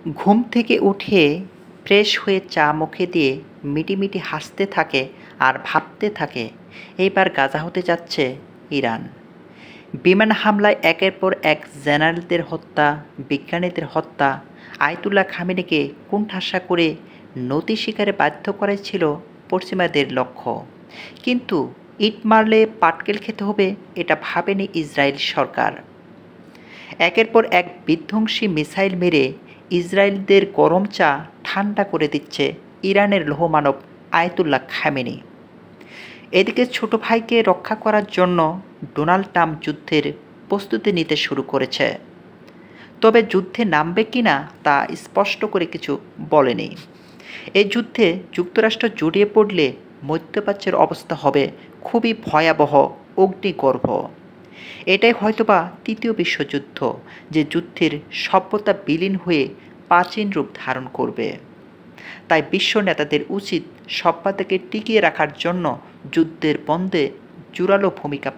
ঘুম থেকে উঠে ফ্রেশ হয়ে চা মুখে দিয়ে মিটিমিটি হাসতে থাকে আর ভাবতে থাকে এইবার গাজা হতে যাচ্ছে ইরান। বিমান হামলায় একের পর এক জেনারেলদের হত্যা, বিজ্ঞানীদের হত্যা, আয়াতুল্লাহ খামেনিকে কোণঠাসা করে নতি স্বীকারে বাধ্য করাই ছিল পশ্চিমাদের লক্ষ্য। কিন্তু ইট মারলে পাটকেল খেতে হবে এটা ভাবেনি ইসরায়েল সরকার। একের পর এক বিধ্বংসী মিসাইল মেরে ইসরায়েলদের গরম চা ঠান্ডা করে দিচ্ছে ইরানের লৌহমানব আয়াতুল্লাহ খামেনি। এদিকে ছোট ভাইকে রক্ষা করার জন্য ডোনাল্ড ট্রাম্প যুদ্ধের প্রস্তুতি নিতে শুরু করেছে। তবে যুদ্ধে নামবে কিনা তা স্পষ্ট করে কিছু বলেনি। এই যুদ্ধে যুক্তরাষ্ট্র জড়িয়ে পড়লে মধ্যপ্রাচ্যের অবস্থা হবে খুবই ভয়াবহ, অগ্নিগর্ভ। এটাই হয়তোবা তৃতীয় বিশ্বযুদ্ধ, যে যুদ্ধের সভ্যতা বিলীন হয়ে প্রাচীন রূপ ধারণ করবে। তাই বিশ্ব নেতাদের উচিত সভ্যতাকে টিকিয়ে রাখার জন্য যুদ্ধের বন্ধে জোরালো ভূমিকা